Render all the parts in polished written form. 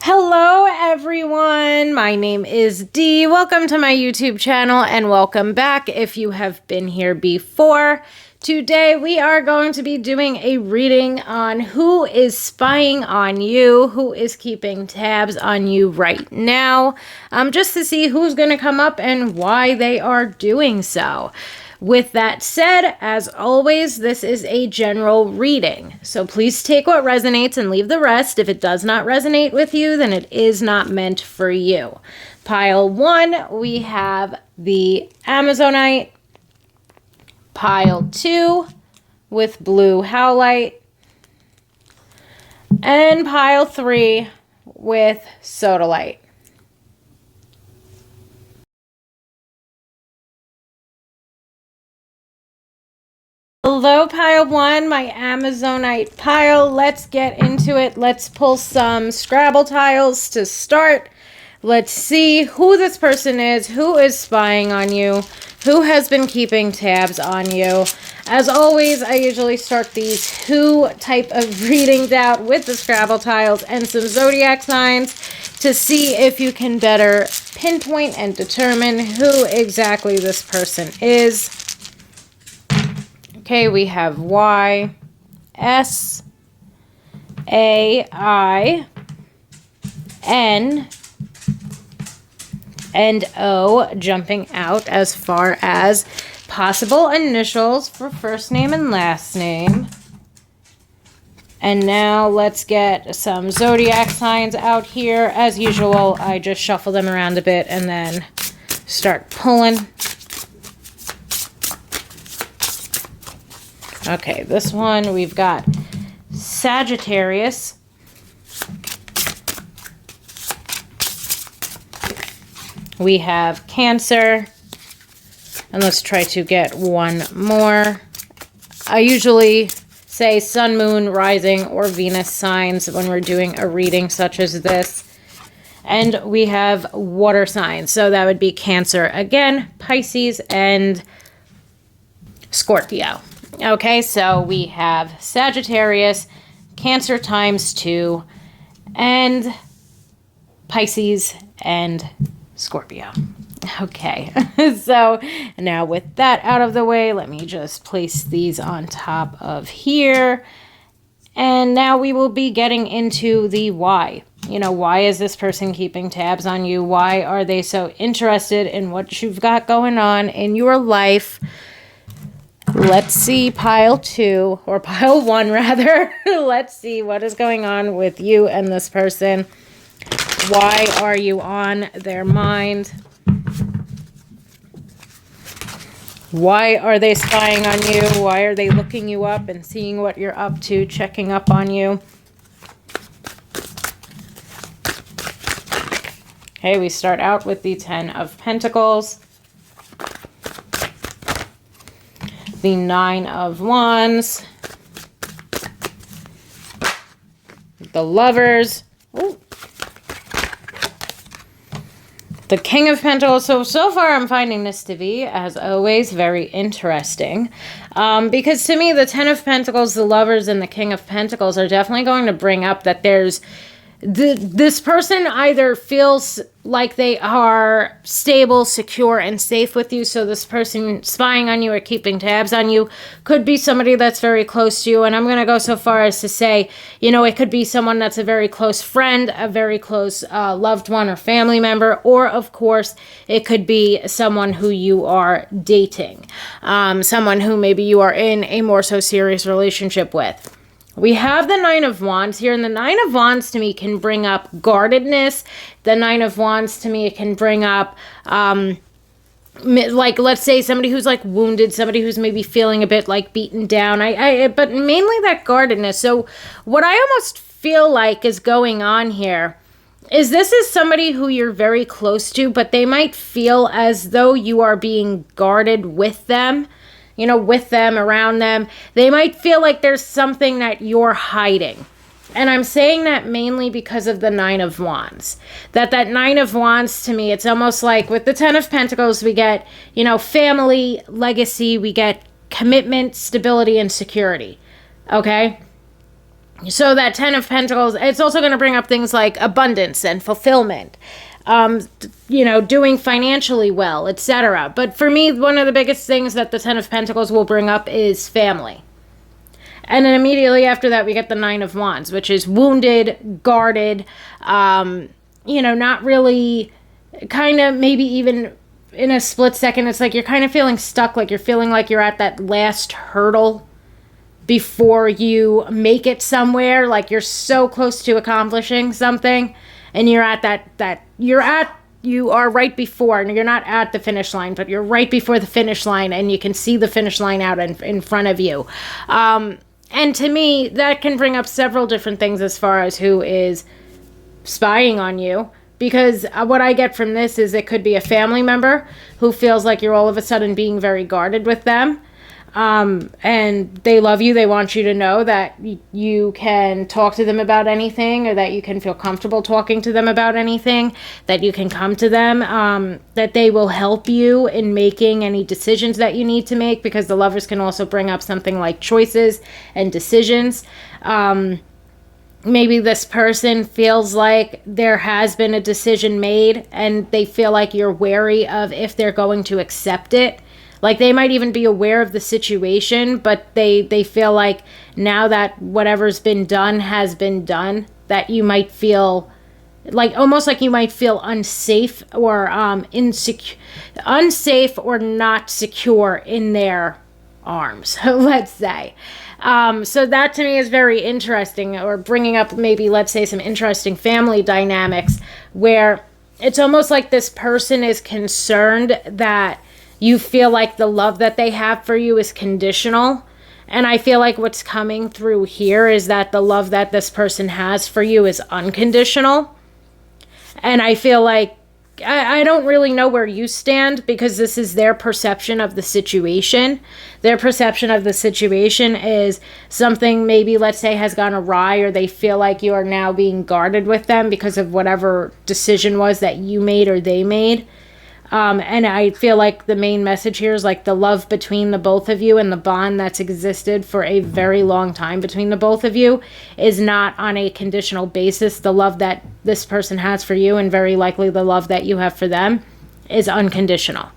Hello everyone, my name is Dee. Welcome to my YouTube channel and welcome back if you have been here before. Today we are going to be doing a reading on who is spying on you, who is keeping tabs on you right now, just to see who's going to come up and why they are doing so. With that said, as always, this is a general reading. So please take what resonates and leave the rest. If it does not resonate with you, then it is not meant for you. Pile 1, we have the Amazonite. Pile 2 with blue howlite. And pile 3 with sodalite. Hello, pile 1, my Amazonite pile. Let's get into it. Let's pull some Scrabble tiles to start. Let's see who this person is, who is spying on you, who has been keeping tabs on you. As always, I usually start these who type of readings out with the Scrabble tiles and some zodiac signs to see if you can better pinpoint and determine who exactly this person is. Okay, we have Y, S, A, I, N, and O jumping out as far as possible initials for first name and last name. And now let's get some zodiac signs out here. As usual, I just shuffle them around a bit and then start pulling. Okay, this one we've got Sagittarius. We have Cancer. And let's try to get one more. I usually say Sun, Moon, Rising, or Venus signs when we're doing a reading such as this. And we have water signs. So that would be Cancer again, Pisces, and Scorpio. Okay, so we have Sagittarius, Cancer times 2, and Pisces and Scorpio. Okay, so now with that out of the way, let me just place these on top of here. And now we will be getting into the why. You know, why is this person keeping tabs on you? Why are they so interested in what you've got going on in your life? Let's see pile 2, or pile 1 rather. Let's see what is going on with you and this person. Why are you on their mind? Why are they spying on you? Why are they looking you up and seeing what you're up to, checking up on you? Okay, we start out with the 10 of Pentacles. The 9 of Wands, the Lovers, ooh, the King of Pentacles. So far I'm finding this to be, as always, very interesting. Because to me, the 10 of Pentacles, the Lovers, and the King of Pentacles are definitely going to bring up that there's this person either feels like they are stable, secure, and safe with you. So this person spying on you or keeping tabs on you could be somebody that's very close to you. And I'm going to go so far as to say, you know, it could be someone that's a very close friend, a very close loved one or family member, or of course, it could be someone who you are dating, someone who maybe you are in a more so serious relationship with. We have the 9 of Wands here, and the 9 of Wands to me can bring up guardedness. The 9 of Wands to me can bring up, like, let's say somebody who's like wounded, somebody who's maybe feeling a bit like beaten down. But mainly that guardedness. So what I almost feel like is going on here is this is somebody who you're very close to, but they might feel as though you are being guarded with them. You know, with them, around them. They might feel like there's something that you're hiding. And I'm saying that mainly because of the 9 of Wands. That 9 of Wands, to me, it's almost like with the 10 of Pentacles, we get, you know, family, legacy, we get commitment, stability, and security. Okay? So that Ten of Pentacles, it's also going to bring up things like abundance and fulfillment, doing financially well, etc. But for me, one of the biggest things that the Ten of Pentacles will bring up is family. And then immediately after that, we get the Nine of Wands, which is wounded, guarded, not really, kind of maybe even in a split second, it's like you're kind of feeling stuck, like you're feeling like you're at that last hurdle before you make it somewhere, like you're so close to accomplishing something, and you're at you are right before, and you're not at the finish line, but you're right before the finish line, and you can see the finish line out in front of you. And to me, that can bring up several different things as far as who is spying on you. Because what I get from this is it could be a family member who feels like you're all of a sudden being very guarded with them. And they love you. They want you to know that you can talk to them about anything, or that you can feel comfortable talking to them about anything, that you can come to them, that they will help you in making any decisions that you need to make, because the Lovers can also bring up something like choices and decisions. Maybe this person feels like there has been a decision made and they feel like you're wary of if they're going to accept it. Like they might even be aware of the situation, but they feel like now that whatever's been done has been done, that you might feel like, almost like you might feel unsafe or unsafe or not secure in their arms, let's say. So that to me is very interesting, or bringing up maybe, let's say, some interesting family dynamics where it's almost like this person is concerned that you feel like the love that they have for you is conditional. And I feel like what's coming through here is that the love that this person has for you is unconditional. And I feel like I don't really know where you stand, because this is their perception of the situation. Their perception of the situation is something maybe, let's say, has gone awry, or they feel like you are now being guarded with them because of whatever decision was that you made or they made. And I feel like the main message here is like the love between the both of you and the bond that's existed for a very long time between the both of you is not on a conditional basis. The love that this person has for you, and very likely the love that you have for them, is unconditional.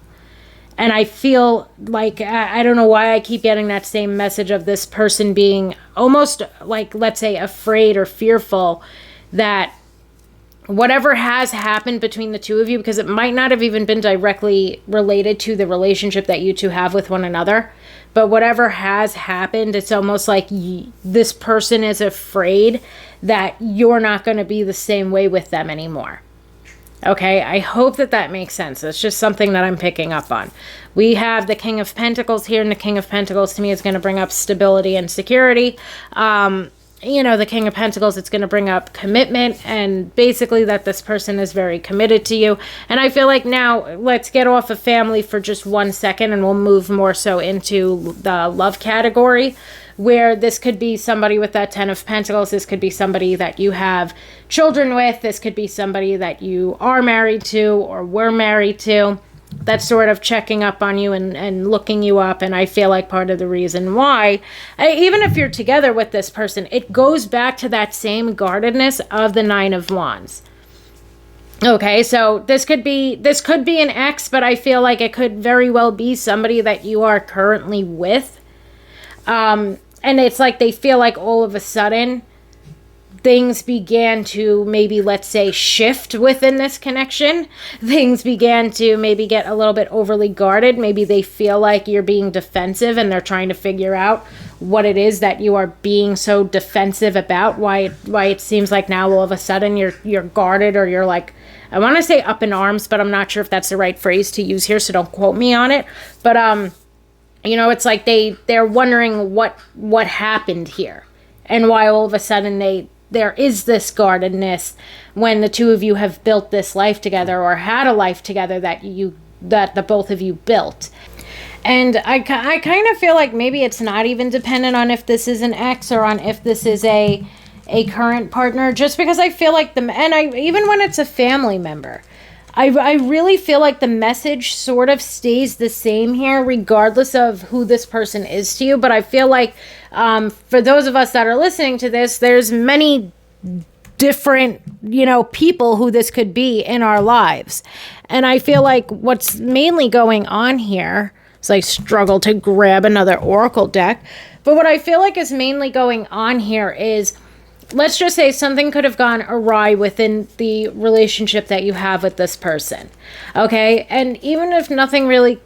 And I feel like, I don't know why I keep getting that same message of this person being almost like, let's say, afraid or fearful that whatever has happened between the two of you, because it might not have even been directly related to the relationship that you two have with one another, but whatever has happened, it's almost like this person is afraid that you're not going to be the same way with them anymore. Okay, I hope that makes sense. It's just something that I'm picking up on. We have the King of Pentacles here, and the King of Pentacles to me is going to bring up stability and security. The King of Pentacles, it's going to bring up commitment, and basically that this person is very committed to you. And I feel like now let's get off of family for just 1 second, and we'll move more so into the love category, where this could be somebody with that Ten of Pentacles. This could be somebody that you have children with. This could be somebody that you are married to or were married to. That's sort of checking up on you and looking you up. And I feel like part of the reason why, even if you're together with this person, it goes back to that same guardedness of the Nine of Wands. Okay, so this could be an ex, but I feel like it could very well be somebody that you are currently with. And it's like they feel like all of a sudden things began to maybe, let's say, shift within this connection. Things began to maybe get a little bit overly guarded. Maybe they feel like you're being defensive, and they're trying to figure out what it is that you are being so defensive about. Why it seems like now all of a sudden you're guarded, or you're like, I want to say up in arms, but I'm not sure if that's the right phrase to use here, so don't quote me on it. But it's like they're wondering what happened here, and why all of a sudden there is this guardedness when the two of you have built this life together, or had a life together that the both of you built. And I kind of feel like maybe it's not even dependent on if this is an ex or on if this is a current partner, just because I feel like even when it's a family member, I really feel like the message sort of stays the same here, regardless of who this person is to you. But I feel like for those of us that are listening to this, there's many different, people who this could be in our lives. And I feel like what's mainly going on here is I struggle to grab another oracle deck. But what I feel like is mainly going on here is, let's just say something could have gone awry within the relationship that you have with this person. Okay? And even if nothing really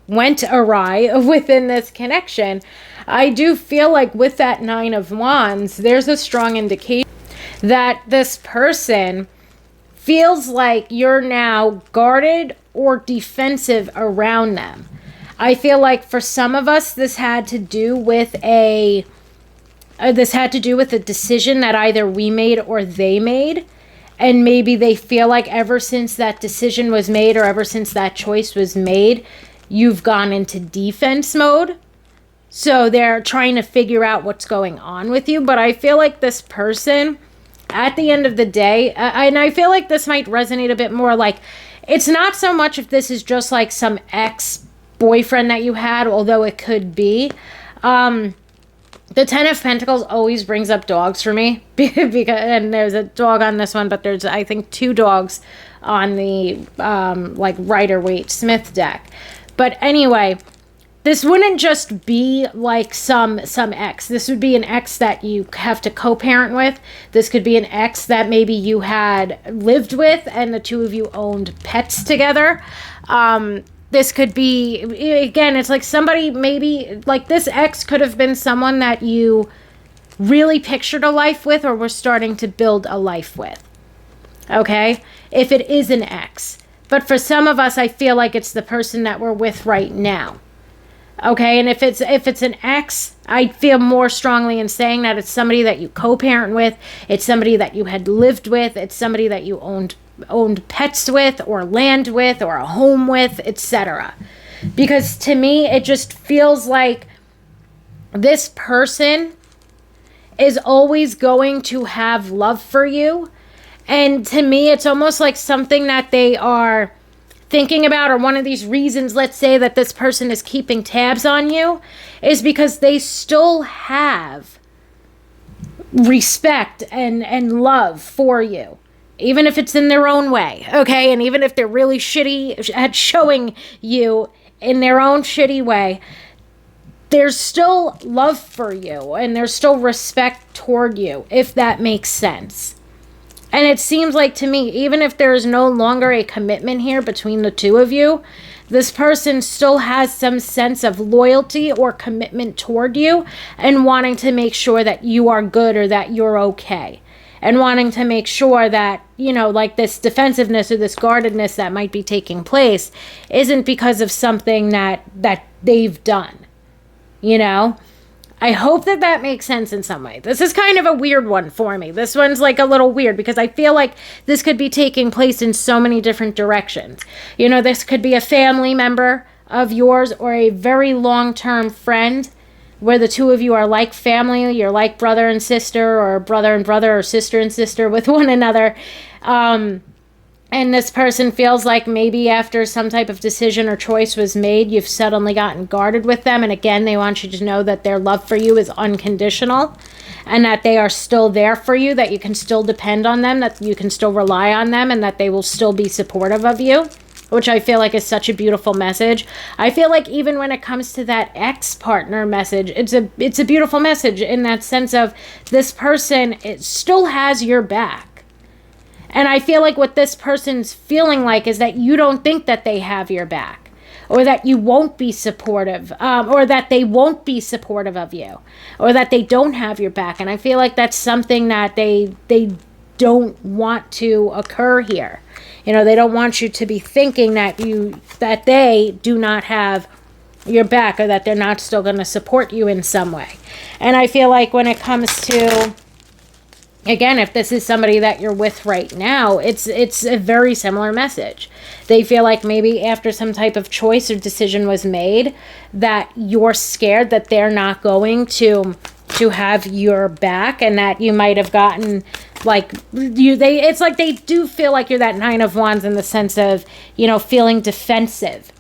went awry within this connection, I do feel like with that Nine of Wands, there's a strong indication that this person feels like you're now guarded or defensive around them. I feel like for some of us, this had to do with a decision that either we made or they made. And maybe they feel like ever since that decision was made or ever since that choice was made, you've gone into defense mode. So they're trying to figure out what's going on with you. But I feel like this person, at the end of the day, and I feel like this might resonate a bit more, like, it's not so much if this is just like some ex-boyfriend that you had, although it could be. The Ten of Pentacles always brings up dogs for me. because and there's a dog on this one, but there's, I think, 2 dogs on the Rider-Waite-Smith deck. But anyway, this wouldn't just be like some ex. This would be an ex that you have to co-parent with. This could be an ex that maybe you had lived with and the two of you owned pets together. This could be, again, it's like somebody, maybe like this ex could have been someone that you really pictured a life with or were starting to build a life with. Okay? If it is an ex. But for some of us, I feel like it's the person that we're with right now. Okay, and if it's an ex, I feel more strongly in saying that it's somebody that you co-parent with, it's somebody that you had lived with, it's somebody that you owned pets with, or land with, or a home with, etc. Because to me, it just feels like this person is always going to have love for you. And to me, it's almost like something that they are thinking about, or one of these reasons, let's say, that this person is keeping tabs on you, is because they still have respect and love for you, even if it's in their own way, okay? And even if they're really shitty at showing you in their own shitty way, there's still love for you and there's still respect toward you, if that makes sense. And it seems like to me, even if there is no longer a commitment here between the two of you, this person still has some sense of loyalty or commitment toward you and wanting to make sure that you are good or that you're okay. And wanting to make sure that, like this defensiveness or this guardedness that might be taking place isn't because of something that they've done, I hope that makes sense in some way. This is kind of a weird one for me. This one's like a little weird because I feel like this could be taking place in so many different directions. This could be a family member of yours or a very long-term friend where the two of you are like family. You're like brother and sister, or brother and brother, or sister and sister with one another. And this person feels like maybe after some type of decision or choice was made, you've suddenly gotten guarded with them. And again, they want you to know that their love for you is unconditional and that they are still there for you, that you can still depend on them, that you can still rely on them, and that they will still be supportive of you, which I feel like is such a beautiful message. I feel like even when it comes to that ex-partner message, it's a beautiful message in that sense of this person, it still has your back. And I feel like what this person's feeling like is that you don't think that they have your back, or that you won't be supportive, or that they won't be supportive of you, or that they don't have your back. And I feel like that's something that they don't want to occur here. They don't want you to be thinking that they do not have your back, or that they're not still going to support you in some way. And I feel like when it comes to, again, if this is somebody that you're with right now, it's a very similar message. They feel like maybe after some type of choice or decision was made, that you're scared that they're not going to to have your back, and that you might have gotten it's like they do feel like you're that Nine of Wands in the sense of, feeling defensive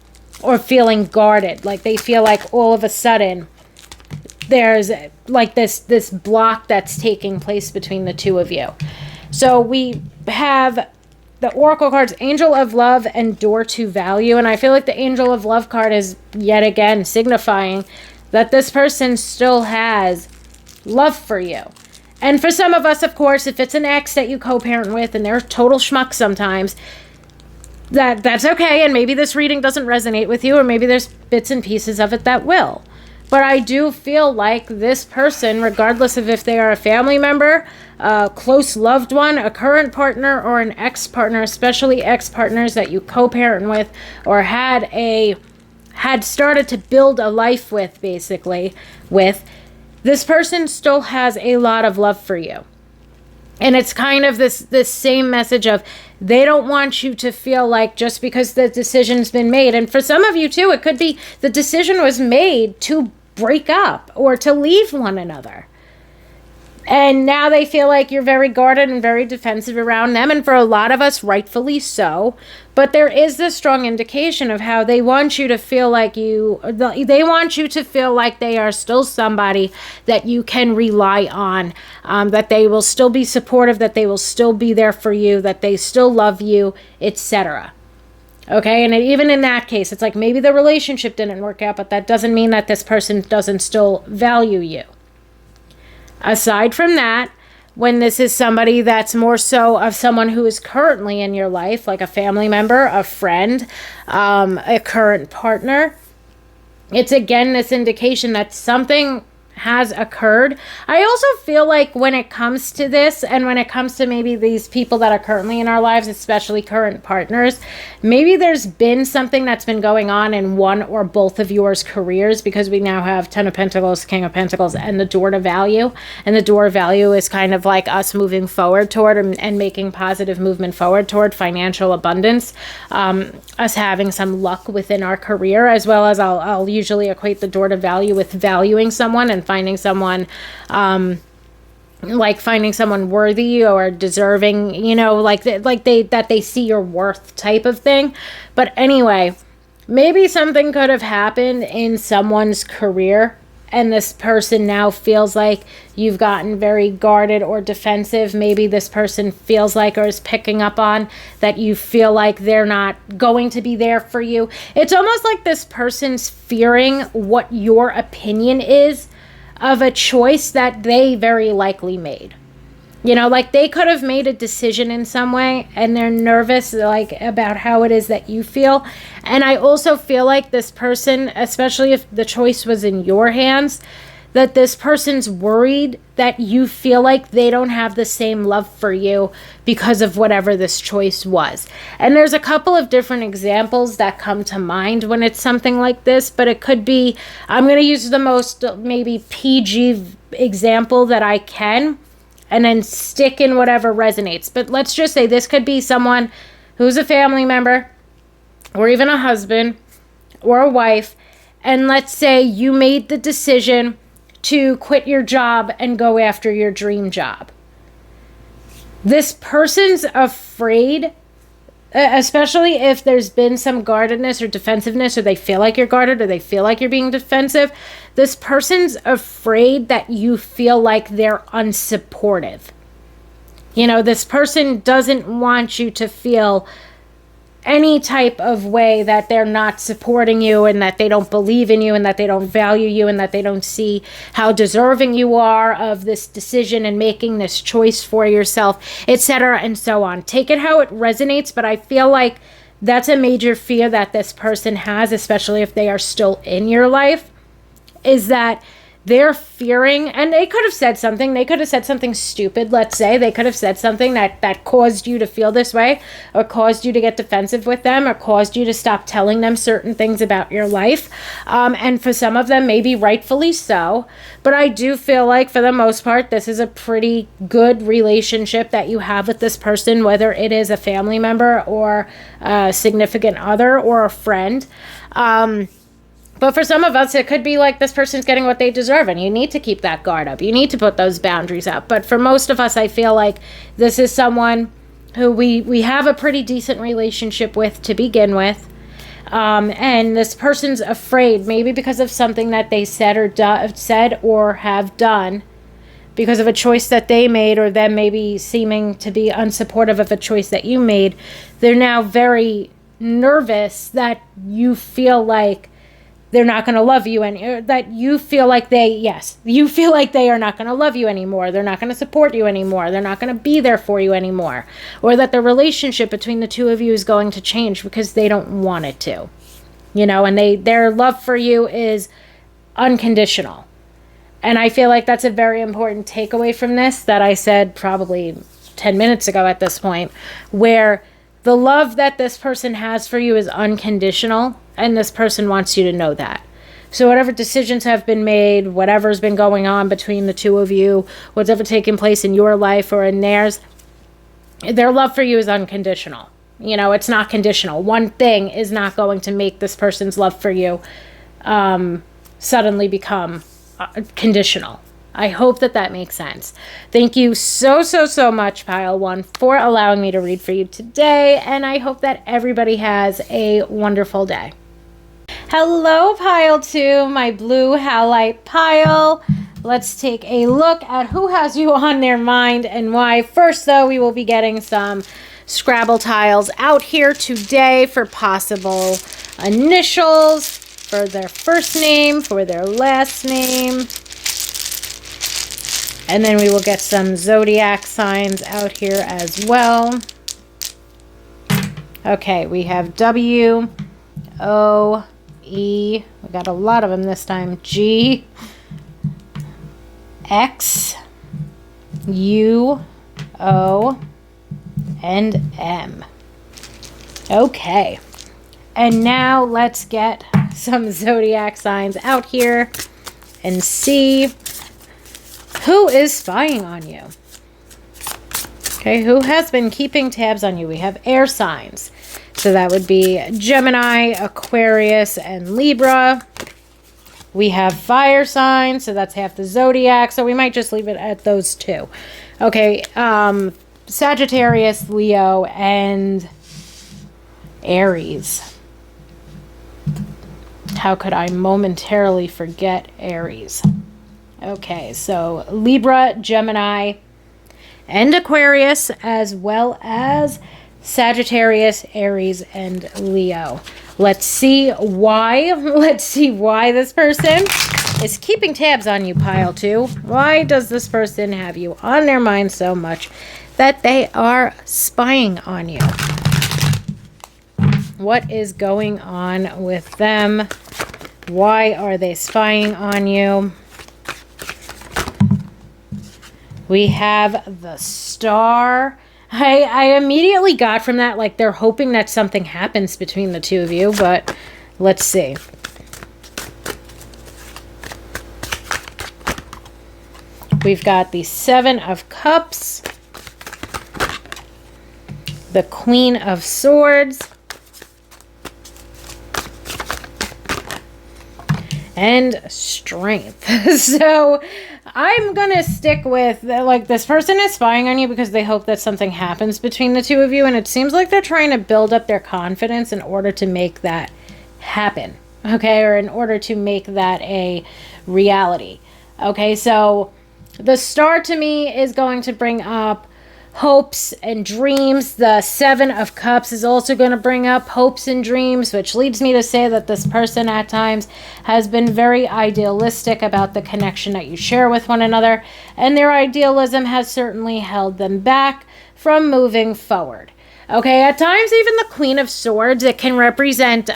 or feeling guarded. Like they feel like all of a sudden there's like this block that's taking place between the two of you. So we have the Oracle cards, Angel of Love and Door to Value. And I feel like the Angel of Love card is yet again signifying that this person still has love for you. And for some of us, of course, if it's an ex that you co-parent with and they're total schmuck sometimes, that's okay. And maybe this reading doesn't resonate with you, or maybe there's bits and pieces of it that will. But I do feel like this person, regardless of if they are a family member, a close loved one, a current partner, or an ex-partner, especially ex-partners that you co-parent with or had started to build a life with, basically, this person still has a lot of love for you. And it's kind of this same message of they don't want you to feel like just because the decision's been made. And for some of you too, it could be the decision was made to break up or to leave one another. And now they feel like you're very guarded and very defensive around them. And for a lot of us, rightfully so. But there is this strong indication of how they want you to feel like they want you to feel like they are still somebody that you can rely on, that they will still be supportive, that they will still be there for you, that they still love you, etc. Okay, and even in that case, it's like maybe the relationship didn't work out, but that doesn't mean that this person doesn't still value you. Aside from that, when this is somebody that's more so of someone who is currently in your life, like a family member, a friend, a current partner, it's again this indication that something has occurred. I also feel like when it comes to this, and when it comes to maybe these people that are currently in our lives, especially current partners, maybe there's been something that's been going on in one or both of yours careers, because we now have Ten of Pentacles, King of Pentacles, and the Door to Value. And the Door of Value is kind of like us moving forward toward and making positive movement forward toward financial abundance, us having some luck within our career, as well as I'll usually equate the Door to Value with valuing someone and finding someone finding someone worthy or deserving, that they see your worth type of thing. But anyway, maybe something could have happened in someone's career, and this person now feels like you've gotten very guarded or defensive. Maybe this person feels like, or is picking up on, that you feel like they're not going to be there for you. It's almost like this person's fearing what your opinion is of a choice that they very likely made. They could have made a decision in some way, and they're nervous about how it is that you feel. And I also feel like this person, especially if the choice was in your hands, that this person's worried that you feel like they don't have the same love for you because of whatever this choice was. And there's a couple of different examples that come to mind when it's something like this, but it could be, I'm going to use the most maybe PG example that I can, and then stick in whatever resonates. But let's just say this could be someone who's a family member, or even a husband or a wife, and let's say you made the decision to quit your job and go after your dream job. This person's afraid, especially if there's been some guardedness or defensiveness, or they feel like you're guarded, or they feel like you're being defensive. This person's afraid that you feel like they're unsupportive. This person doesn't want you to feel any type of way that they're not supporting you, and that they don't believe in you, and that they don't value you, and that they don't see how deserving you are of this decision and making this choice for yourself, etc., and so on. Take it how it resonates, but I feel like that's a major fear that this person has, especially if they are still in your life, is that they're fearing, and they could have said something stupid, let's say. They could have said something that caused you to feel this way, or caused you to get defensive with them, or caused you to stop telling them certain things about your life. And for some of them, maybe rightfully so. But I do feel like, for the most part, this is a pretty good relationship that you have with this person, whether it is a family member or a significant other or a friend. But for some of us, it could be like this person's getting what they deserve, and you need to keep that guard up. You need to put those boundaries up. But for most of us, I feel like this is someone who we have a pretty decent relationship with to begin with. And this person's afraid, maybe because of something that they said or have done, because of a choice that they made, or them maybe seeming to be unsupportive of a choice that you made. They're now very nervous that you feel like they're not going to love you, and that you feel like you feel like they are not going to love you anymore. They're not going to support you anymore. They're not going to be there for you anymore. Or that the relationship between the two of you is going to change because they don't want it to. And their love for you is unconditional. And I feel like that's a very important takeaway from this that I said probably 10 minutes ago at this point, where the love that this person has for you is unconditional, and this person wants you to know that. So whatever decisions have been made, whatever's been going on between the two of you, whatever taken place in your life or in theirs, their love for you is unconditional. It's not conditional. One thing is not going to make this person's love for you suddenly become conditional. I hope that makes sense. Thank you so much, Pile 1, for allowing me to read for you today, and I hope that everybody has a wonderful day. Hello, Pile 2, my blue halite pile. Let's take a look at who has you on their mind and why. First, though, we will be getting some Scrabble tiles out here today for possible initials, for their first name, for their last name. And then we will get some zodiac signs out here as well. Okay, we have W, O, E. We got a lot of them this time. G, X, U, O, and M. Okay. And now let's get some zodiac signs out here and see who is spying on you. Okay, who has been keeping tabs on you? We have air signs. So that would be Gemini, Aquarius, and Libra. We have fire signs, so that's half the zodiac. So we might just leave it at those two. Okay, Sagittarius, Leo, and Aries. How could I momentarily forget Aries? Okay, so Libra, Gemini, and Aquarius, as well as Sagittarius, Aries, and Leo. Let's see why. Let's see why this person is keeping tabs on you, Pile 2. Why does this person have you on their mind so much that they are spying on you? What is going on with them? Why are they spying on you? We have the Star. I immediately got from that, like, they're hoping that something happens between the two of you, but let's see. We've got the Seven of Cups, the Queen of Swords, and Strength. So I'm going to stick with, like, this person is spying on you because they hope that something happens between the two of you. And it seems like they're trying to build up their confidence in order to make that happen. Okay. Or in order to make that a reality. Okay. So the Star to me is going to bring up hopes and dreams. The Seven of Cups is also going to bring up hopes and dreams, which leads me to say that this person at times has been very idealistic about the connection that you share with one another, and their idealism has certainly held them back from moving forward. Okay, at times even the Queen of Swords, it can represent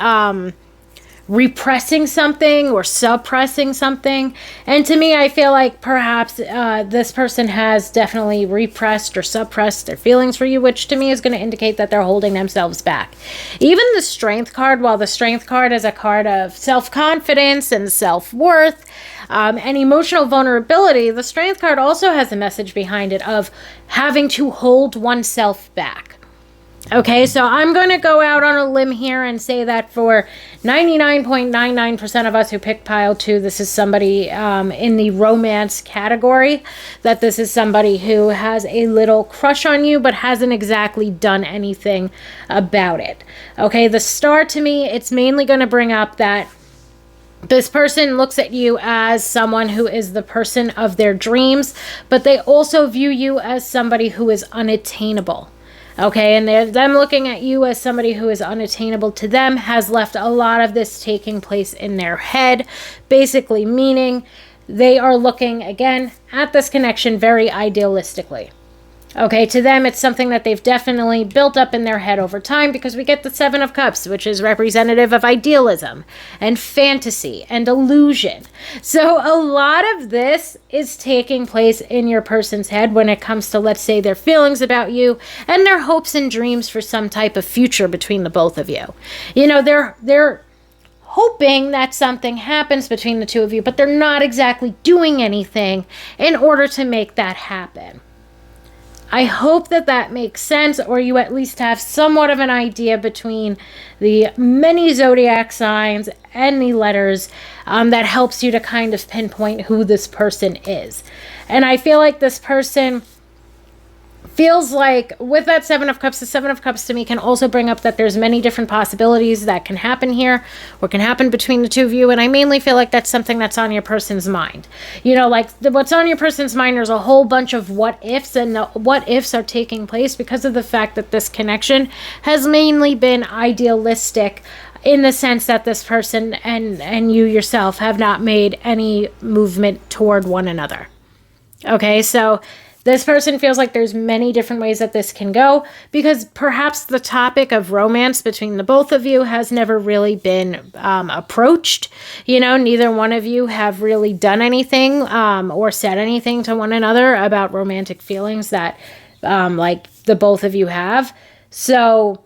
repressing something or suppressing something. And to me, I feel like perhaps this person has definitely repressed or suppressed their feelings for you, which to me is going to indicate that they're holding themselves back. Even the Strength card, while the Strength card is a card of self-confidence and self-worth and emotional vulnerability, the Strength card also has a message behind it of having to hold oneself back. Okay, so I'm going to go out on a limb here and say that for 99.99% of us who pick pile 2, this is somebody in the romance category, that this is somebody who has a little crush on you but hasn't exactly done anything about it. Okay, the star to me, it's mainly going to bring up that this person looks at you as someone who is the person of their dreams, but they also view you as somebody who is unattainable. Okay, and them looking at you as somebody who is unattainable to them has left a lot of this taking place in their head, basically meaning they are looking, again, at this connection very idealistically. Okay, to them, it's something that they've definitely built up in their head over time, because we get the Seven of Cups, which is representative of idealism and fantasy and illusion. So a lot of this is taking place in your person's head when it comes to, let's say, their feelings about you and their hopes and dreams for some type of future between the both of you. You know, they're hoping that something happens between the two of you, but they're not exactly doing anything in order to make that happen. I hope that that makes sense, or you at least have somewhat of an idea between the many zodiac signs and the letters that helps you to kind of pinpoint who this person is. And I feel like this person feels like, with that Seven of Cups, the Seven of Cups to me can also bring up that there's many different possibilities that can happen here or can happen between the two of you. And I mainly feel like that's something that's on your person's mind. You know, like what's on your person's mind, there's a whole bunch of what ifs, and the what ifs are taking place because of the fact that this connection has mainly been idealistic, in the sense that this person and you yourself have not made any movement toward one another. Okay, so this person feels like there's many different ways that this can go, because perhaps the topic of romance between the both of you has never really been approached. You know, neither one of you have really done anything or said anything to one another about romantic feelings that like the both of you have. So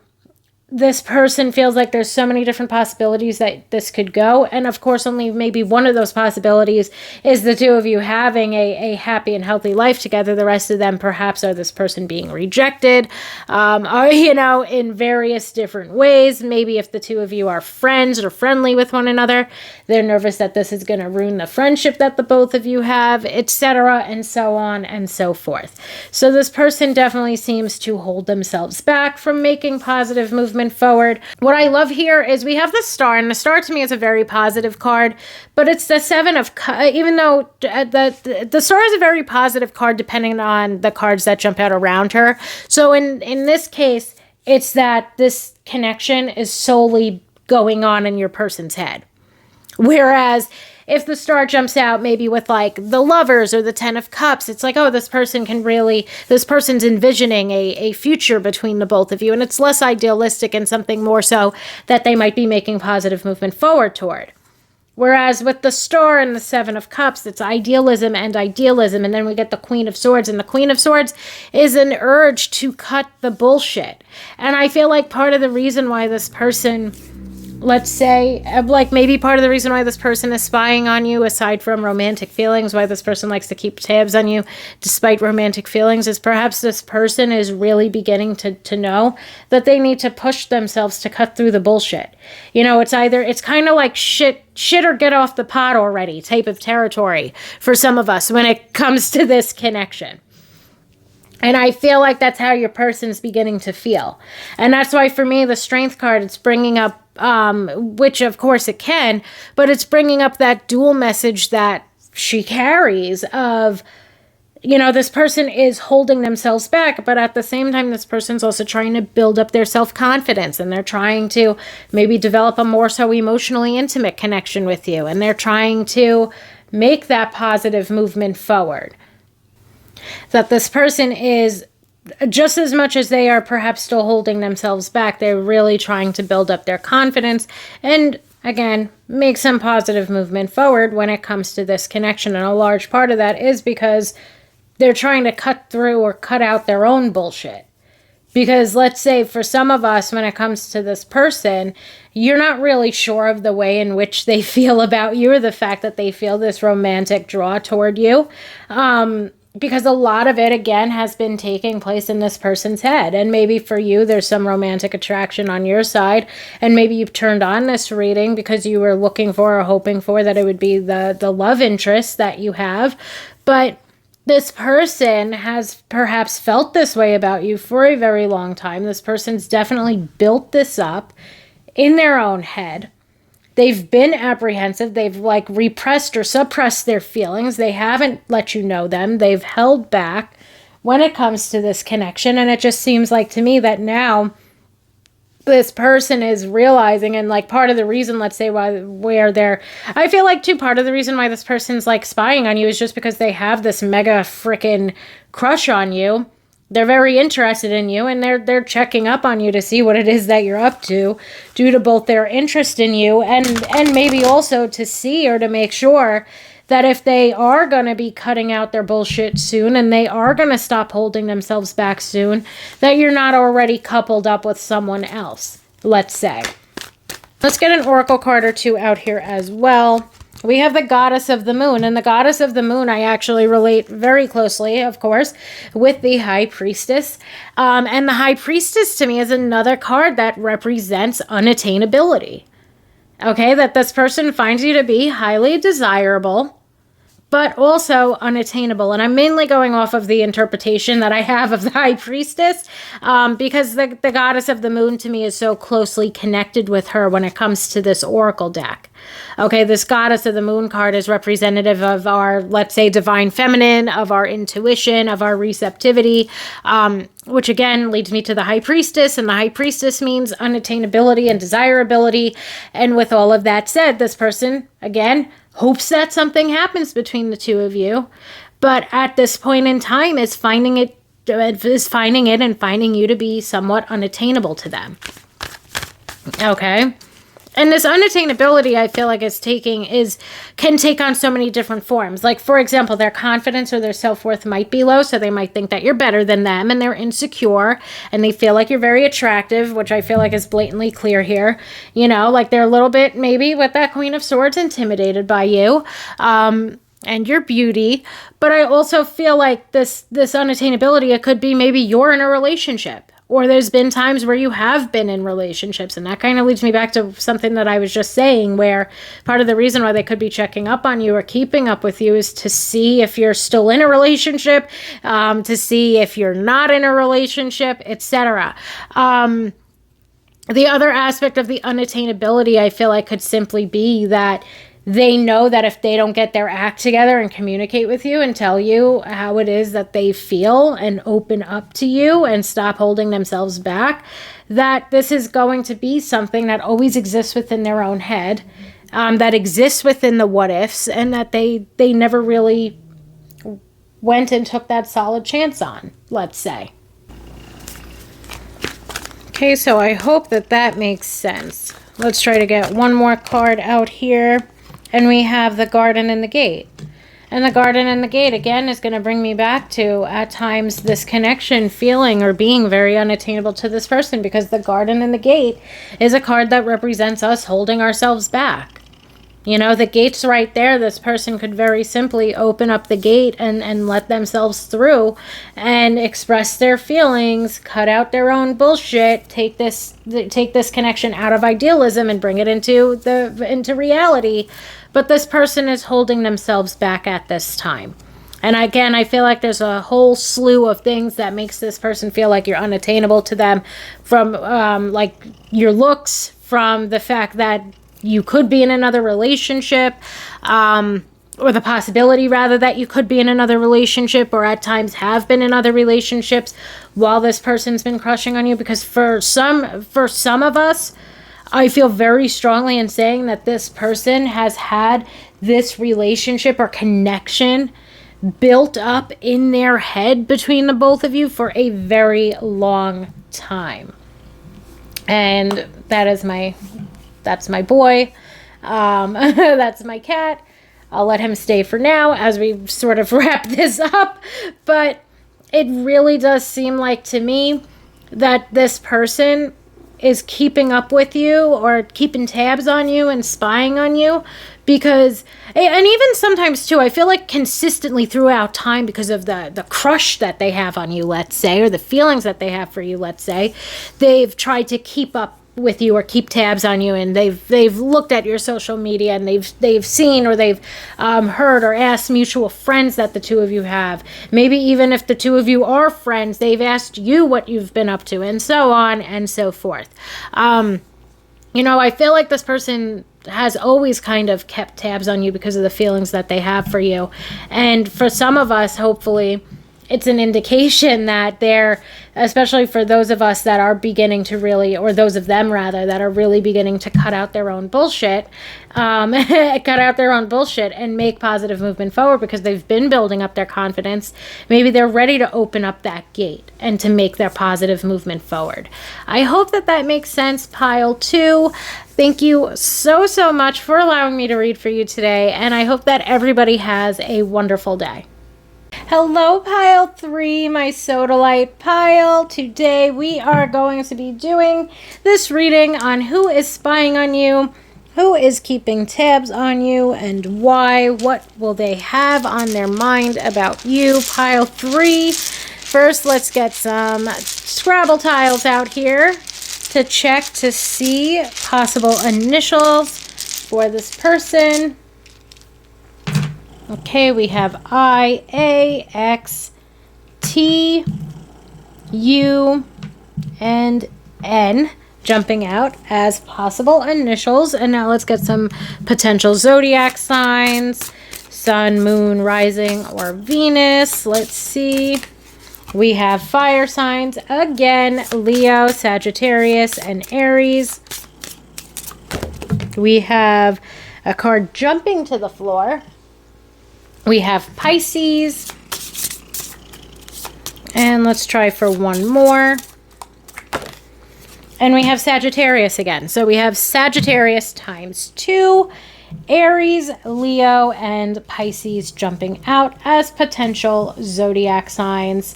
this person feels like there's so many different possibilities that this could go. And of course, only maybe one of those possibilities is the two of you having a happy and healthy life together. The rest of them perhaps are this person being rejected, or, you know, in various different ways. Maybe if the two of you are friends or friendly with one another, they're nervous that this is going to ruin the friendship that the both of you have, etc., and so on and so forth. So this person definitely seems to hold themselves back from making positive movement forward. What I love here is we have the star, and the star to me is a very positive card, but it's the Seven of Cups, even though the star is a very positive card depending on the cards that jump out around her. So in this case, it's that this connection is solely going on in your person's head. Whereas if the star jumps out maybe with like the Lovers or the Ten of Cups, it's like, oh, this person's envisioning a future between the both of you, and it's less idealistic and something more so that they might be making positive movement forward toward. Whereas with the star and the Seven of Cups, it's idealism, and then we get the Queen of Swords, and the Queen of Swords is an urge to cut the bullshit. And I feel like part of the reason why this person, let's say, like maybe part of the reason why this person is spying on you, aside from romantic feelings, why this person likes to keep tabs on you despite romantic feelings, is perhaps this person is really beginning to know that they need to push themselves to cut through the bullshit. You know, it's kind of like shit or get off the pot already type of territory for some of us when it comes to this connection. And I feel like that's how your person's beginning to feel. And that's why for me, the Strength card, it's bringing up, which of course it can, but it's bringing up that dual message that she carries of, you know, this person is holding themselves back, but at the same time, this person's also trying to build up their self-confidence, and they're trying to maybe develop a more so emotionally intimate connection with you, and they're trying to make that positive movement forward. That this person is, just as much as they are perhaps still holding themselves back, they're really trying to build up their confidence and, again, make some positive movement forward when it comes to this connection. And a large part of that is because they're trying to cut through or cut out their own bullshit. Because let's say for some of us, when it comes to this person, you're not really sure of the way in which they feel about you, or the fact that they feel this romantic draw toward you. Because a lot of it, again, has been taking place in this person's head. And maybe for you, there's some romantic attraction on your side. And maybe you've turned on this reading because you were looking for or hoping for that it would be the love interest that you have. But this person has perhaps felt this way about you for a very long time. This person's definitely built this up in their own head. They've been apprehensive. They've like repressed or suppressed their feelings. They haven't let you know them. They've held back when it comes to this connection. And it just seems like to me that now this person is realizing, and like part of the reason, let's say I feel like too, part of the reason why this person's like spying on you is just because they have this mega freaking crush on you. They're very interested in you, and they're checking up on you to see what it is that you're up to, due to both their interest in you and maybe also to see or to make sure that if they are going to be cutting out their bullshit soon and they are going to stop holding themselves back soon, that you're not already coupled up with someone else, let's say. Let's get an oracle card or two out here as well. We have the Goddess of the Moon, and the Goddess of the Moon I actually relate very closely, of course, with the High Priestess. And the High Priestess to me is another card that represents unattainability. Okay, that this person finds you to be highly desirable, but also unattainable. And I'm mainly going off of the interpretation that I have of the High Priestess, because the Goddess of the Moon to me is so closely connected with her when it comes to this oracle deck. Okay, this Goddess of the Moon card is representative of our, let's say, divine feminine, of our intuition, of our receptivity, which again leads me to the High Priestess, and the High Priestess means unattainability and desirability. And with all of that said, this person, again, hopes that something happens between the two of you, but at this point in time is finding it and finding you to be somewhat unattainable to them. Okay. And this unattainability, I feel like can take on so many different forms. Like, for example, their confidence or their self-worth might be low, so they might think that you're better than them, and they're insecure, and they feel like you're very attractive, which I feel like is blatantly clear here. You know, like they're a little bit, maybe with that Queen of Swords, intimidated by you, and your beauty. But I also feel like this unattainability, it could be maybe you're in a relationship, or there's been times where you have been in relationships. And that kind of leads me back to something that I was just saying, where part of the reason why they could be checking up on you or keeping up with you is to see if you're still in a relationship, to see if you're not in a relationship, etc. The other aspect of the unattainability, I feel like, could simply be that they know that if they don't get their act together and communicate with you and tell you how it is that they feel and open up to you and stop holding themselves back, that this is going to be something that always exists within their own head, that exists within the what ifs, and that they never really went and took that solid chance on, let's say. Okay, so I hope that makes sense. Let's try to get one more card out here. And we have the Garden and the Gate. And the Garden and the Gate, again, is going to bring me back to, at times, this connection feeling or being very unattainable to this person, because the Garden and the Gate is a card that represents us holding ourselves back. You know, the gate's right there. This person could very simply open up the gate and let themselves through and express their feelings, cut out their own bullshit, take this connection out of idealism and bring it into reality. But this person is holding themselves back at this time. And again, I feel like there's a whole slew of things that makes this person feel like you're unattainable to them, from like your looks, from the fact that you could be in another relationship, or the possibility rather that you could be in another relationship, or at times have been in other relationships while this person's been crushing on you. Because for some of us, I feel very strongly in saying that this person has had this relationship or connection built up in their head between the both of you for a very long time. And that's my boy. That's my cat. I'll let him stay for now as we sort of wrap this up. But it really does seem like to me that this person is keeping up with you or keeping tabs on you and spying on you, because, and even sometimes too, I feel like consistently throughout time, because of the crush that they have on you, let's say, or the feelings that they have for you, let's say, they've tried to keep up with you or keep tabs on you, and they've looked at your social media, and they've seen or they've heard or asked mutual friends that the two of you have. Maybe even if the two of you are friends, they've asked you what you've been up to, and so on and so forth. You know, I feel like this person has always kind of kept tabs on you because of the feelings that they have for you. And for some of us, hopefully, it's an indication that they're, especially for those of us that are beginning to really, or those of them rather, that are really beginning to cut out their own bullshit, and make positive movement forward because they've been building up their confidence. Maybe they're ready to open up that gate and to make their positive movement forward. I hope that that makes sense, pile 2. Thank you so much for allowing me to read for you today, and I hope that everybody has a wonderful day. Hello, pile 3, my sodalite pile. Today we are going to be doing this reading on who is spying on you, who is keeping tabs on you, and why. What will they have on their mind about you, pile 3? First, let's get some Scrabble tiles out here to check to see possible initials for this person. Okay, we have I, A, X, T, U, and N jumping out as possible initials. And now let's get some potential zodiac signs. Sun, moon, rising, or Venus. Let's see. We have fire signs again. Leo, Sagittarius, and Aries. We have a card jumping to the floor. We have Pisces, and let's try for one more, and we have Sagittarius again. So we have Sagittarius times 2, Aries, Leo, and Pisces jumping out as potential zodiac signs.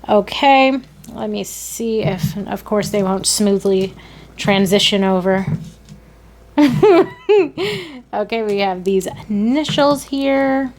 Okay, let me see if, of course, they won't smoothly transition over. Okay, we have these initials here.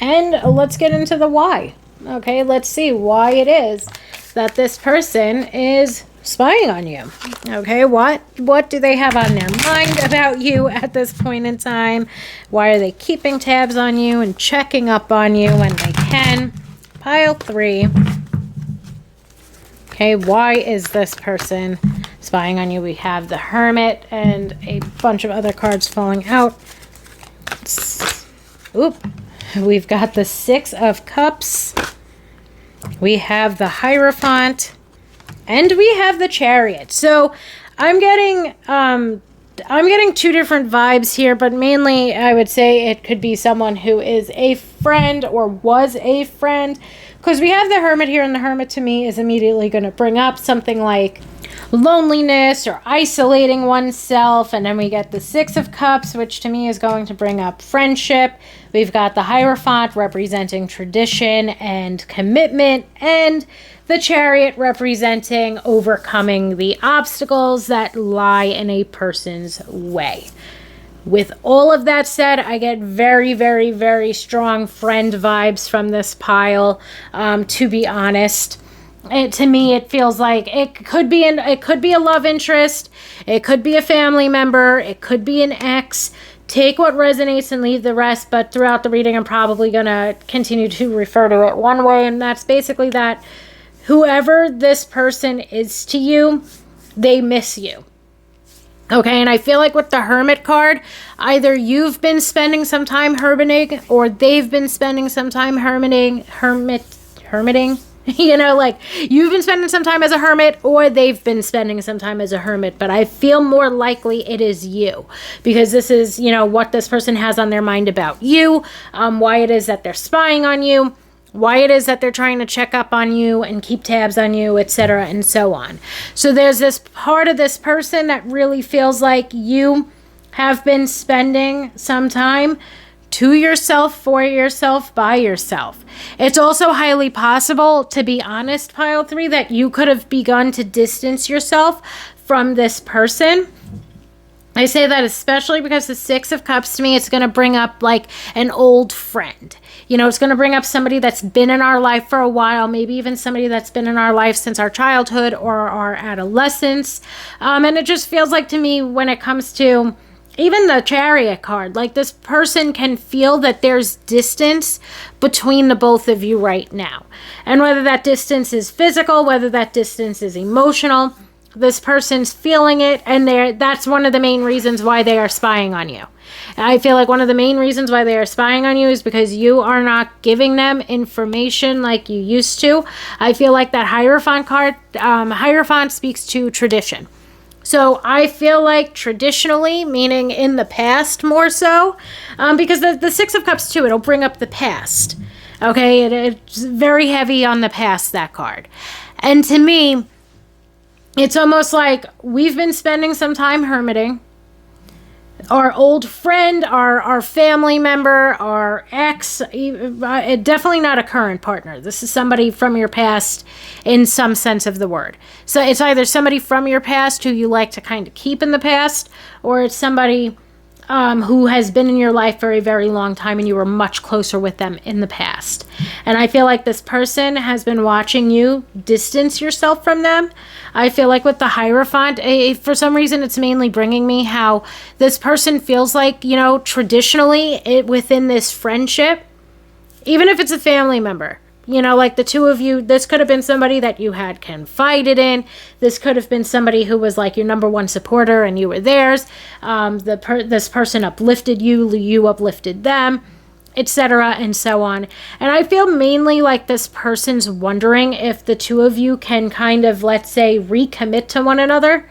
And let's get into the why. Okay, let's see why it is that this person is spying on you. Okay, what do they have on their mind about you at this point in time? Why are they keeping tabs on you and checking up on you when they can? Pile 3. Okay, why is this person spying on you? We have the Hermit and a bunch of other cards falling out. Oop. We've got the 6 of Cups. We have the Hierophant. And we have the Chariot. So I'm getting 2 different vibes here, but mainly I would say it could be someone who is a friend or was a friend. Because we have the Hermit here, and the Hermit to me is immediately going to bring up something like loneliness or isolating oneself. And then we get the 6 of Cups, which to me is going to bring up friendship. We've got the Hierophant representing tradition and commitment, and the Chariot representing overcoming the obstacles that lie in a person's way. With all of that said, I get very strong friend vibes from this pile, to be honest. To me, it feels like it could be a love interest, it could be a family member, it could be an ex. Take what resonates and leave the rest, but throughout the reading, I'm probably going to continue to refer to it one way, and that's basically that whoever this person is to you, they miss you. Okay, and I feel like with the Hermit card, either you've been spending some time hermiting, or they've been spending some time hermiting. You know, like you've been spending some time as a hermit, or they've been spending some time as a hermit. But I feel more likely it is you, because this is, you know, what this person has on their mind about you, why it is that they're spying on you, why it is that they're trying to check up on you and keep tabs on you, etc., and so on. So there's this part of this person that really feels like you have been spending some time to yourself, for yourself, by yourself. It's also highly possible, to be honest, pile 3, that you could have begun to distance yourself from this person. I say that especially because the 6 of Cups to me, it's going to bring up like an old friend. You know, it's going to bring up somebody that's been in our life for a while, maybe even somebody that's been in our life since our childhood or our adolescence. And it just feels like to me, when it comes to even the Chariot card, like this person can feel that there's distance between the both of you right now. And whether that distance is physical, whether that distance is emotional, this person's feeling it, and that's one of the main reasons why they are spying on you. I feel like one of the main reasons why they are spying on you is because you are not giving them information like you used to. I feel like that Hierophant card, Hierophant speaks to tradition. So I feel like traditionally, meaning in the past more so, because the 6 of Cups too, it'll bring up the past. Okay, it's very heavy on the past, that card. And to me, it's almost like we've been spending some time hermiting. Our old friend, our family member, our ex, definitely not a current partner. This is somebody from your past in some sense of the word. So it's either somebody from your past who you like to kind of keep in the past, or it's somebody who has been in your life for a very long time and you were much closer with them in the past. And I feel like this person has been watching you distance yourself from them. I feel like with the Hierophant, for some reason, it's mainly bringing me how this person feels like, you know, traditionally within this friendship, even if it's a family member, you know, like the two of you, this could have been somebody that you had confided in. This could have been somebody who was like your number one supporter and you were theirs. This person uplifted you, you uplifted them, etc. and so on. And I feel mainly like this person's wondering if the two of you can kind of, let's say, recommit to one another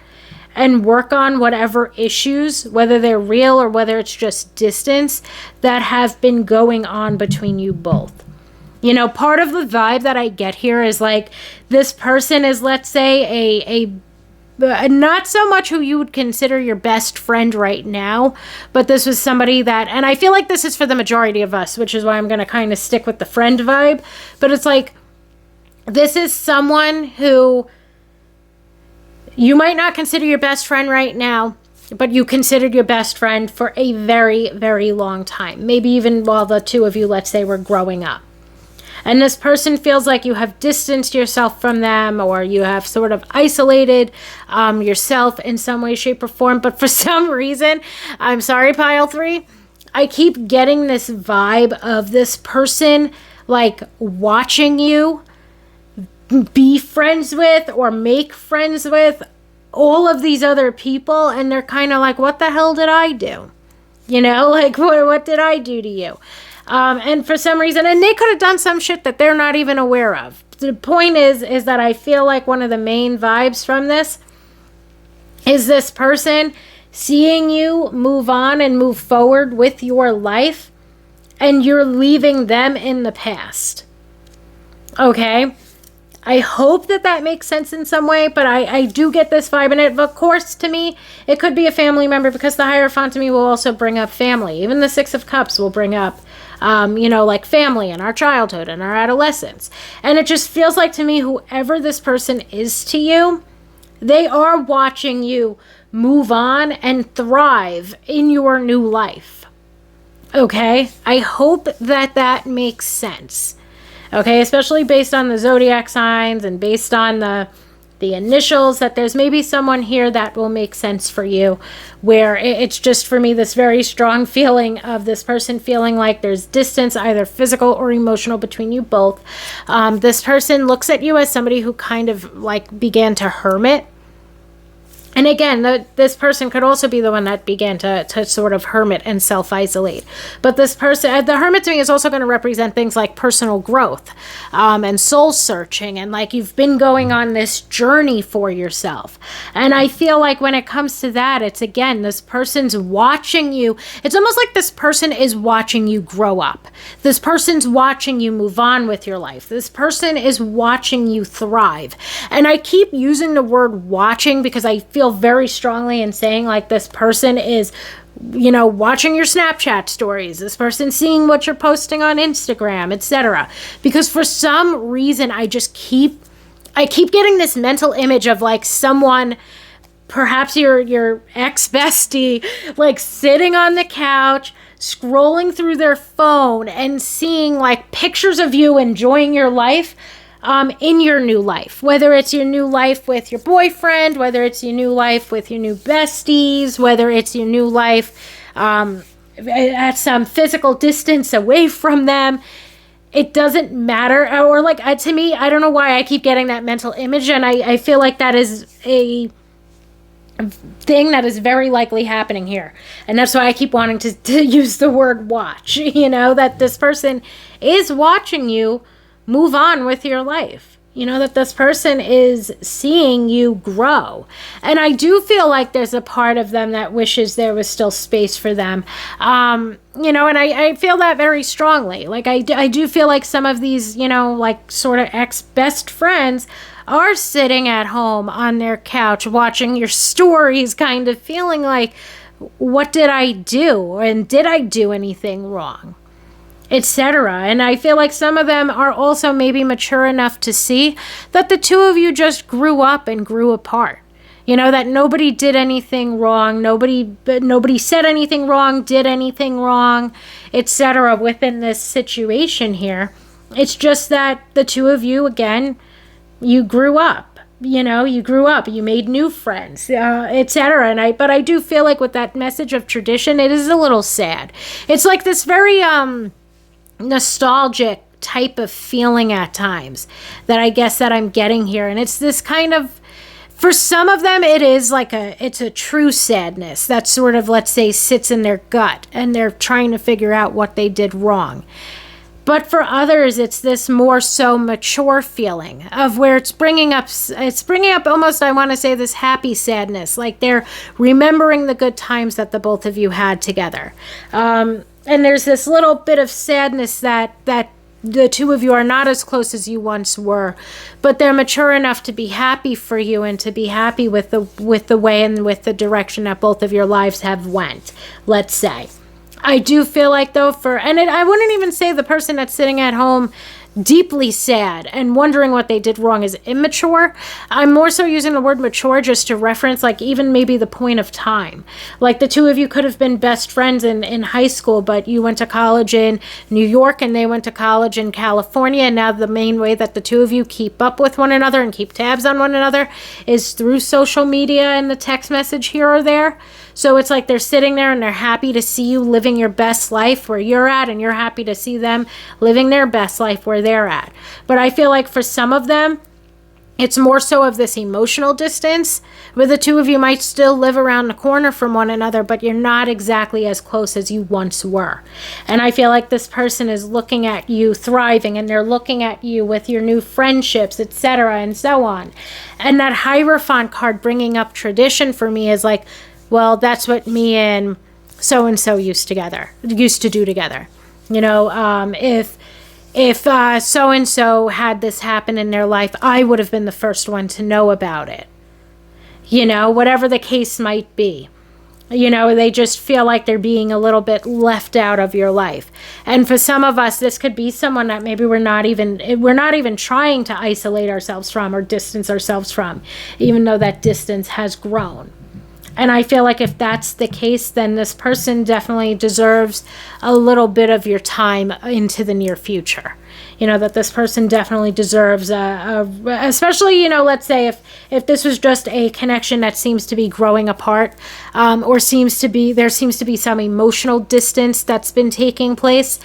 and work on whatever issues, whether they're real or whether it's just distance, that have been going on between you both. You know, part of the vibe that I get here is like this person is, let's say, a not so much who you would consider your best friend right now, but this was somebody that, and I feel like this is for the majority of us, which is why I'm going to kind of stick with the friend vibe, but it's like this is someone who you might not consider your best friend right now, but you considered your best friend for a very, very long time. Maybe even while the two of you, let's say, were growing up. And this person feels like you have distanced yourself from them, or you have sort of isolated yourself in some way, shape, or form. But for some reason, I'm sorry, pile 3, I keep getting this vibe of this person like watching you be friends with or make friends with all of these other people. And they're kind of like, what the hell did I do? You know, like, what did I do to you? And for some reason, and they could have done some shit that they're not even aware of. The point is that I feel like one of the main vibes from this is this person seeing you move on and move forward with your life, and you're leaving them in the past. Okay? I hope that makes sense in some way, but I do get this vibe in it. Of course, to me, it could be a family member, because the Hierophant to me will also bring up family. Even the 6 of Cups will bring up you know, like family and our childhood and our adolescence. And it just feels like to me, whoever this person is to you, they are watching you move on and thrive in your new life. Okay? I hope that makes sense. Okay? Especially based on the zodiac signs and based on the initials, that there's maybe someone here that will make sense for you, where it's just, for me, this very strong feeling of this person feeling like there's distance, either physical or emotional, between you both. This person looks at you as somebody who kind of like began to hermit. And again, this person could also be the one that began to sort of hermit and self-isolate. But this person, the hermit to me, is also going to represent things like personal growth and soul searching. And like you've been going on this journey for yourself. And I feel like when it comes to that, it's, again, this person's watching you. It's almost like this person is watching you grow up. This person's watching you move on with your life. This person is watching you thrive. And I keep using the word watching because I feel feel very strongly in saying like this person is, you know, watching your Snapchat stories, this person seeing what you're posting on Instagram, etc. Because for some reason I keep getting this mental image of like someone, perhaps your ex-bestie, like sitting on the couch scrolling through their phone and seeing like pictures of you enjoying your life in your new life, whether it's your new life with your boyfriend, whether it's your new life with your new besties, whether it's your new life at some physical distance away from them. It doesn't matter. Or like, to me, I don't know why I keep getting that mental image, and I feel like that is a thing that is very likely happening here. And that's why I keep wanting to use the word watch, you know, that this person is watching you move on with your life, you know, that this person is seeing you grow. And I do feel like there's a part of them that wishes there was still space for them, you know, and I feel that very strongly. Like I do feel like some of these, you know, like sort of ex-best friends are sitting at home on their couch watching your stories, kind of feeling like, what did I do? And did I do anything wrong? Etc. And I feel like some of them are also maybe mature enough to see that the two of you just grew up and grew apart. You know, that nobody did anything wrong, nobody said anything wrong, did anything wrong, etc. within this situation here. It's just that the two of you, again, you grew up. You know, you grew up, you made new friends, etc. But I do feel like with that message of tradition, it is a little sad. It's like this very nostalgic type of feeling at times that I guess that I'm getting here. And it's this kind of, for some of them, it is like it's a true sadness that sort of, let's say, sits in their gut and they're trying to figure out what they did wrong. But for others, it's this more so mature feeling of where it's bringing up almost, I want to say, this happy sadness, like they're remembering the good times that the both of you had together. And there's this little bit of sadness that the two of you are not as close as you once were, but they're mature enough to be happy for you and to be happy with the way and with the direction that both of your lives have went, let's say. I do feel like, though, I wouldn't even say the person that's sitting at home deeply sad and wondering what they did wrong is immature. I'm more so using the word mature just to reference, like, even maybe the point of time. Like, the two of you could have been best friends in high school, but you went to college in New York and they went to college in California, and now the main way that the two of you keep up with one another and keep tabs on one another is through social media and the text message here or there. So it's like they're sitting there and they're happy to see you living your best life where you're at, and you're happy to see them living their best life where they're at. But I feel like for some of them, it's more so of this emotional distance where the two of you might still live around the corner from one another, but you're not exactly as close as you once were. And I feel like this person is looking at you thriving, and they're looking at you with your new friendships, etc., and so on. And that Hierophant card bringing up tradition for me is like, well, that's what me and so-and-so used to do together. You know, if so-and-so had this happen in their life, I would have been the first one to know about it. You know, whatever the case might be. You know, they just feel like they're being a little bit left out of your life. And for some of us, this could be someone that maybe we're not even trying to isolate ourselves from or distance ourselves from, even though that distance has grown. And I feel like if that's the case, then this person definitely deserves a little bit of your time into the near future. You know, that this person definitely deserves especially, you know, let's say if this was just a connection that seems to be growing apart, or there seems to be some emotional distance that's been taking place,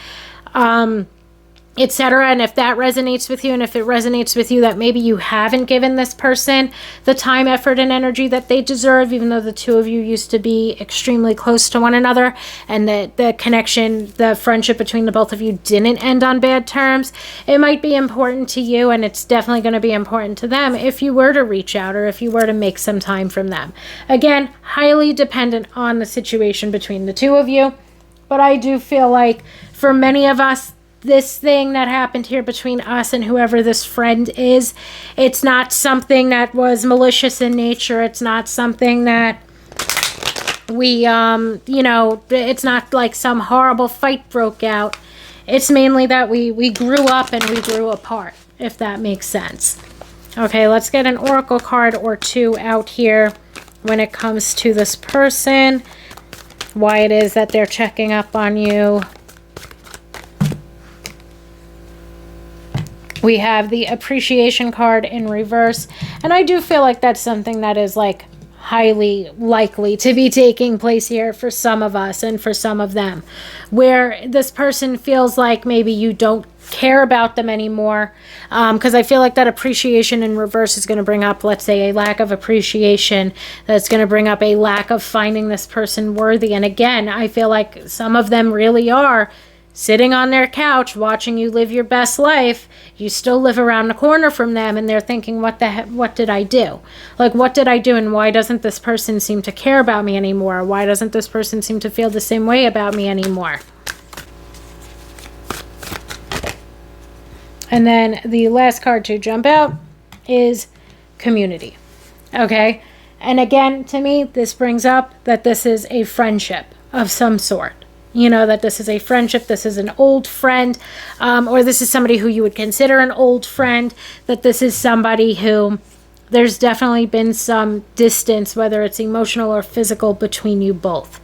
etc. And if that resonates with you, and if it resonates with you that maybe you haven't given this person the time, effort, and energy that they deserve, even though the two of you used to be extremely close to one another, and the connection, the friendship between the both of you didn't end on bad terms, it might be important to you, and it's definitely going to be important to them if you were to reach out or if you were to make some time from them. Again, highly dependent on the situation between the two of you, but I do feel like for many of us, this thing that happened here between us and whoever this friend is, it's not something that was malicious in nature. It's not something that we, it's not like some horrible fight broke out. It's mainly that we grew up and we grew apart, if that makes sense. Okay, let's get an oracle card or two out here when it comes to this person, why it is that they're checking up on you. We have the appreciation card in reverse, and I do feel like that's something that is like highly likely to be taking place here for some of us and for some of them, where this person feels like maybe you don't care about them anymore, because I feel like that appreciation in reverse is going to bring up, let's say, a lack of appreciation. That's going to bring up a lack of finding this person worthy. And again, I feel like some of them really are sitting on their couch watching you live your best life. You still live around the corner from them, and they're thinking, what the heck, what did I do? Like, what did I do, and why doesn't this person seem to care about me anymore? Why doesn't this person seem to feel the same way about me anymore? And then the last card to jump out is community. Okay? And again, to me, this brings up that this is a friendship of some sort. You know, that this is a friendship, this is an old friend, or this is somebody who you would consider an old friend, that this is somebody who there's definitely been some distance, whether it's emotional or physical, between you both.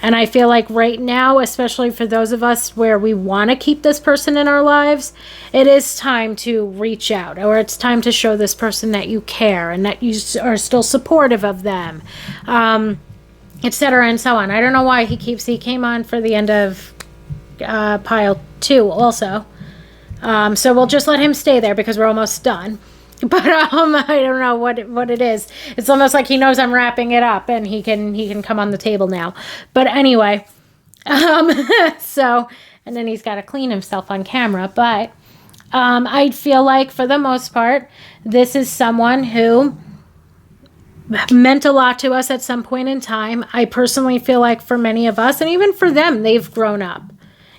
And I feel like right now, especially for those of us where we want to keep this person in our lives, it is time to reach out, or it's time to show this person that you care and that you are still supportive of them. Etc. and so on. I don't know why he came on for the end of pile 2 also. So we'll just let him stay there because we're almost done. But I don't know what it is. It's almost like he knows I'm wrapping it up and he can come on the table now. But anyway, so, and then he's got to clean himself on camera. But I feel like for the most part, this is someone who meant a lot to us at some point in time. I personally feel like for many of us, and even for them, they've grown up.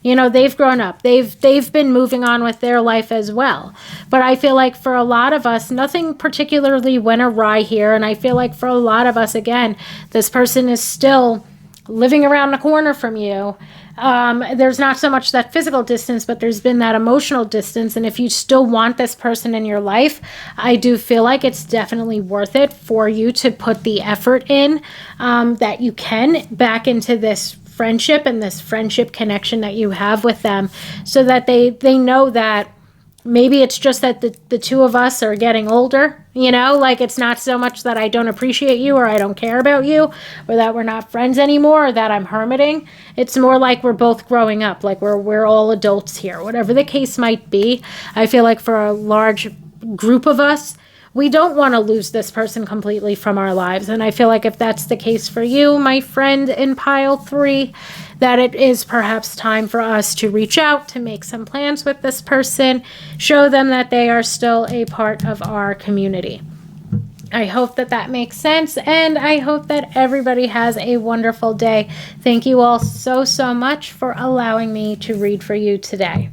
You know, they've grown up. They've been moving on with their life as well. But I feel like for a lot of us, nothing particularly went awry here. And I feel like for a lot of us, again, this person is still living around the corner from you. There's not so much that physical distance, but there's been that emotional distance. And if you still want this person in your life, I do feel like it's definitely worth it for you to put the effort in that you can back into this friendship and this friendship connection that you have with them, so that they know that maybe it's just that the two of us are getting older, you know, like it's not so much that I don't appreciate you or I don't care about you or that we're not friends anymore or that I'm hermiting. It's more like we're both growing up, like we're all adults here, whatever the case might be. I feel like for a large group of us, we don't want to lose this person completely from our lives. And I feel like if that's the case for you, my friend in pile 3, that it is perhaps time for us to reach out, to make some plans with this person, show them that they are still a part of our community. I hope that makes sense, and I hope that everybody has a wonderful day. Thank you all so much for allowing me to read for you today.